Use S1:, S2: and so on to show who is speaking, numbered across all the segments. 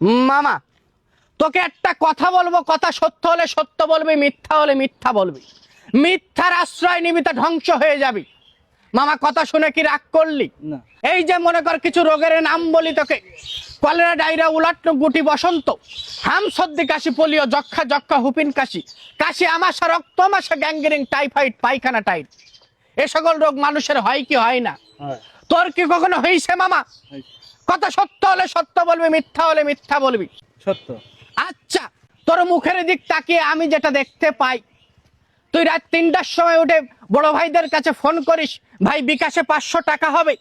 S1: মামা তোকে একটা কথা বলবো, কথা সত্য হলে সত্য বলবি, মিথ্যা হলে মিথ্যা বলবি। মিথ্যার আশ্রয় নিবি তো ধ্বংস হয়ে যাবি। মামা কথা শুনে কি রাগ করলি?
S2: না।
S1: এই যে মনে কর কিছু রোগের নাম বলি তোকে, কলেরা, ডায়রিয়া, উলাট্ন, গুটি, বসন্ত, হাম, সর্দি, কাশি, পোলিও, যক্ষা, হুপিন কাশি, কাশি আমাশা, রক্ত আমাশা, গ্যাংগ্রিন, টাইফয়েড, পায়খানা টাইট, এ সকল রোগ মানুষের হয় কি হয় না? তোর কি কখনো হয়েছে মামা? কথা সত্য হলে সত্য বলবি, মিথ্যা হলে মিথ্যা বলবি।
S2: সত্য।
S1: আচ্ছা, তোর মুখের দিক তাকিয়ে আমি যেটা দেখতে পাই, তুই রাত 3টার সময় উঠে বড় ভাইদের কাছে ফোন করিস, ভাই বিকাশে 500 টাকা হবে,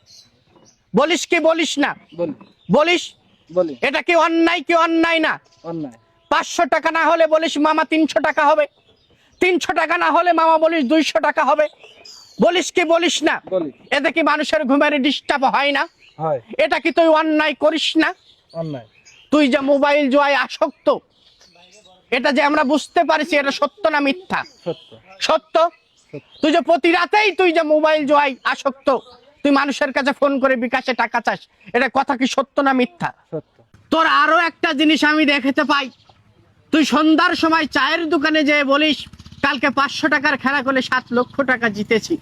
S1: বলিস কি বলিস না? বলিস।
S2: বলি।
S1: এটা কি অন্যায়? কি অন্যায় না?
S2: অন্যায়।
S1: 500 টাকা না হলে বলিস মামা 300 টাকা হবে, 300 টাকা না হলে মামা বলিস 200 টাকা হবে, বলিস কি বলিস না?
S2: বলি।
S1: এতে কি মানুষের ঘুমের ডিস্টার্ব হয় না?
S2: হয়।
S1: এটা কি তুই অন্যায় করিস না?
S2: অন্যায়।
S1: তুই যে মোবাইল জুয়ায় আসক্ত, এটা যে আমরা বুঝতে পারছি, এটা সত্য না মিথ্যা?
S2: সত্য।
S1: সত্য। তুই যে প্রতি রাতেই তুই যে মোবাইল জুয়ায় আসক্ত, তুই মানুষের কাছে ফোন করে বিকাশে টাকা চাস, এটা কথা কি সত্য না মিথ্যা?
S2: সত্য।
S1: তোর আরো একটা জিনিস আমি দেখতে পাই, তুই সন্ধ্যার সময় চায়ের দোকানে যেয়ে বলিস কালকে 500 টাকার খেলা করলে 7 লক্ষ টাকা জিতেছি।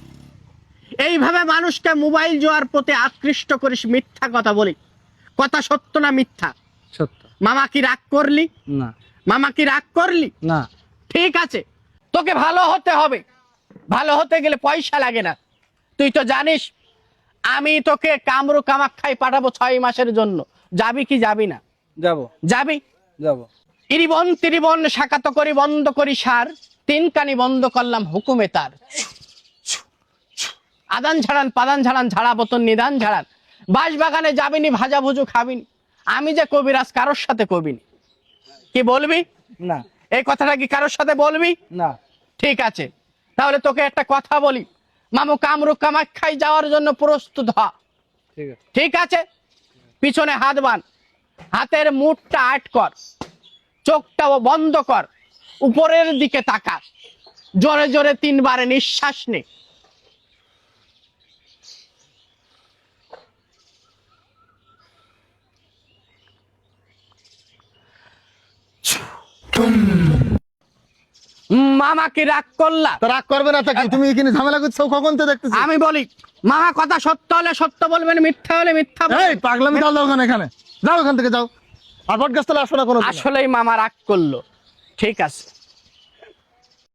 S1: এইভাবে মানুষকে মোবাইল জুয়ার প্রতি আকৃষ্ট করিস, মিথ্যা কথা বলি। কথা সত্য না মিথ্যা?
S2: সত্য।
S1: মামা কি রাগ করলি?
S2: না।
S1: মামা কি রাগ করলি?
S2: না।
S1: ঠিক আছে, তোকে ভালো হতে হবে। ভালো হতে গেলে পয়সা লাগে না। তুই তো জানিস আমি তোকে কামরু কামাখ্যায় পাঠাবো 6 মাসের জন্য। যাবি কি যাবি না?
S2: যাব।
S1: যাবি?
S2: যাব।
S1: ইরিবন তিরিবন শাখাত করি বন্ধ করি সার, 3 কানি বন্ধ করলাম হুকুমে তার। আদান ঝাড়ান পাদান ঝাড়ান, ঝাড়া বতন নিদান ঝাড়ান, বাঁশ বাগানে যাবিনি, ভাজা ভুজু খাবিনি, আমি যে কবিরাজ কারোর সাথে কবিনি। কি বলবি?
S2: না।
S1: এই কথাটা কি কারোর সাথে বলবি?
S2: না।
S1: ঠিক আছে, তাহলে তোকে একটা কথা বলি, মামু কামরু কামাখ্যায় যাওয়ার জন্য প্রস্তুত হ।
S2: ঠিক আছে।
S1: ঠিক আছে, পিছনে হাত বাঁধ, হাতের মুঠটা আট কর, চোখটাও বন্ধ কর, উপরের দিকে তাকা, জোরে জোরে 3 বার নিঃশ্বাস নে। মামা কি রাগ করলা?
S3: তো রাগ করবে না, কি তুমি এখানে ঝামেলা করছো কখন তো দেখতেছি।
S1: আমি বলি মামা কথা সত্য হলে সত্য বলবেন, মিথ্যা হলে মিথ্যা বলবেন।
S3: এই পাগলামি চাল দাও এখানে, যাও এখান থেকে যাও, আর বট গাছ তলে আসো না কোনো।
S1: আসলেই মামা রাগ করলো। ঠিক আছে।